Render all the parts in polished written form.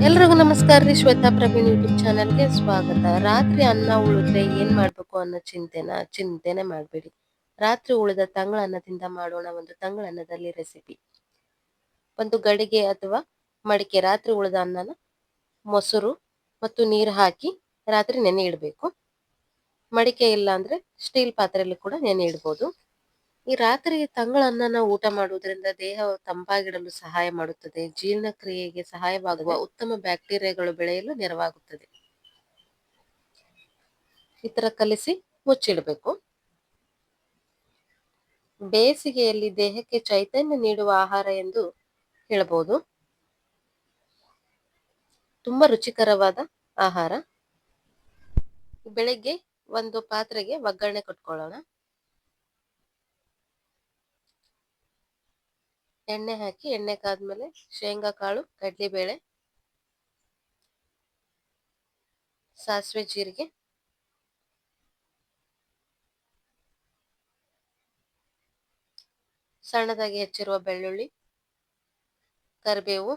ಎಲ್ರಿಗೂ ನಮಸ್ಕಾರ ರೀ. ಶ್ವೇತಾ ಪ್ರವೀಣ್ ಯೂಟ್ಯೂಬ್ ಚಾನಲ್ಗೆ ಸ್ವಾಗತ. ರಾತ್ರಿ ಅನ್ನ ಉಳಿದ್ರೆ ಏನ್ ಮಾಡ್ಬೇಕು ಅನ್ನೋ ಚಿಂತೆನೆ ಮಾಡಬೇಡಿ. ರಾತ್ರಿ ಉಳಿದ ತಂಗಳ ಅನ್ನದಿಂದ ಮಾಡೋಣ ಒಂದು ತಂಗಳ ಅನ್ನದಲ್ಲಿ ರೆಸಿಪಿ. ಒಂದು ಗಡಿಗೆ ಅಥವಾ ಮಡಿಕೆ ರಾತ್ರಿ ಉಳಿದ ಅನ್ನನ ಮೊಸರು ಮತ್ತು ನೀರು ಹಾಕಿ ರಾತ್ರಿ ನೆನೆ ಇಡಬೇಕು. ಮಡಿಕೆ ಇಲ್ಲ ಅಂದ್ರೆ ಸ್ಟೀಲ್ ಪಾತ್ರೆಯಲ್ಲಿ ಕೂಡ ನೆನೆ ಇಡಬಹುದು. ಈ ರಾತ್ರಿ ತಂಗಳ ಅನ್ನನ ಊಟ ಮಾಡುವುದರಿಂದ ದೇಹ ತಂಪಾಗಿಡಲು ಸಹಾಯ ಮಾಡುತ್ತದೆ. ಜೀರ್ಣಕ್ರಿಯೆಗೆ ಸಹಾಯವಾಗುವ ಉತ್ತಮ ಬ್ಯಾಕ್ಟೀರಿಯಾಗಳು ಬೆಳೆಯಲು ನೆರವಾಗುತ್ತದೆ. ಈ ತರ ಕಲಿಸಿ ಮುಚ್ಚಿಡಬೇಕು. ಬೇಸಿಗೆಯಲ್ಲಿ ದೇಹಕ್ಕೆ ಚೈತನ್ಯ ನೀಡುವ ಆಹಾರ ಎಂದು ಹೇಳಬಹುದು. ತುಂಬಾ ರುಚಿಕರವಾದ ಆಹಾರ. ಬೆಳಗ್ಗೆ ಒಂದು ಪಾತ್ರೆಗೆ ಒಗ್ಗರಣೆ ಕೊಟ್ಕೊಳ್ಳೋಣ. ಎಣ್ಣೆ ಹಾಕಿ ಎಣ್ಣೆ ಕಾದ್ಮೇಲೆ ಶೇಂಗಾ ಕಾಳು, ಕಡ್ಲಿಬೇಳೆ, ಸಾಸಿವೆ, ಜೀರಿಗೆ, ಸಣ್ಣದಾಗಿ ಹೆಚ್ಚಿರುವ ಬೆಳ್ಳುಳ್ಳಿ, ಕರಿಬೇವು,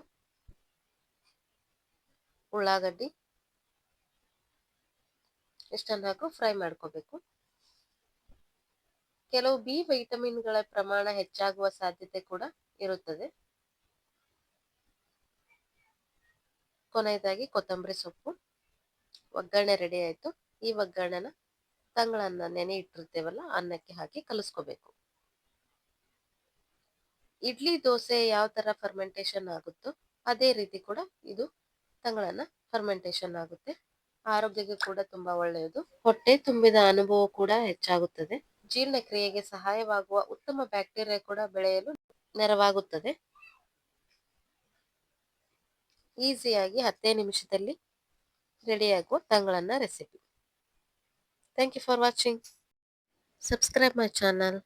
ಉಳ್ಳಾಗಡ್ಡಿ ಇಷ್ಟನ್ನು ಹಾಕು ಫ್ರೈ ಮಾಡ್ಕೋಬೇಕು. ಕೆಲವು ಬಿ ವಿಟಮಿನ್ಗಳ ಪ್ರಮಾಣ ಹೆಚ್ಚಾಗುವ ಸಾಧ್ಯತೆ ಕೂಡ ಇರುತ್ತದೆ. ಕೊನೆಯದಾಗಿ ಕೊತ್ತಂಬರಿ ಸೊಪ್ಪು. ಒಗ್ಗರಣೆ ರೆಡಿ ಆಯ್ತು. ಈ ಒಗ್ಗರಣೆನ ತಂಗಳನ್ನ ನೆನೆ ಇಟ್ಟಿರ್ತೇವಲ್ಲ ಅನ್ನಕ್ಕೆ ಹಾಕಿ ಕಲಿಸ್ಕೋಬೇಕು. ಇಡ್ಲಿ, ದೋಸೆ ಯಾವ ತರ ಫರ್ಮೆಂಟೇಶನ್ ಆಗುತ್ತೋ ಅದೇ ರೀತಿ ಕೂಡ ಇದು ತಂಗಳನ್ನ ಫರ್ಮೆಂಟೇಶನ್ ಆಗುತ್ತೆ. ಆರೋಗ್ಯಕ್ಕೆ ಕೂಡ ತುಂಬಾ ಒಳ್ಳೆಯದು. ಹೊಟ್ಟೆ ತುಂಬಿದ ಅನುಭವ ಕೂಡ ಹೆಚ್ಚಾಗುತ್ತದೆ. ಜೀರ್ಣಕ್ರಿಯೆಗೆ ಸಹಾಯವಾಗುವ ಉತ್ತಮ ಬ್ಯಾಕ್ಟೀರಿಯಾ ಕೂಡ ಬೆಳೆಯಲು ನೆರವಾಗುತ್ತದೆ. ಈಸಿಯಾಗಿ 10 ನಿಮಿಷದಲ್ಲಿ ರೆಡಿಯಾಗುವ ತಂಗಳನ್ನ recipe. Thank you for watching. Subscribe my channel.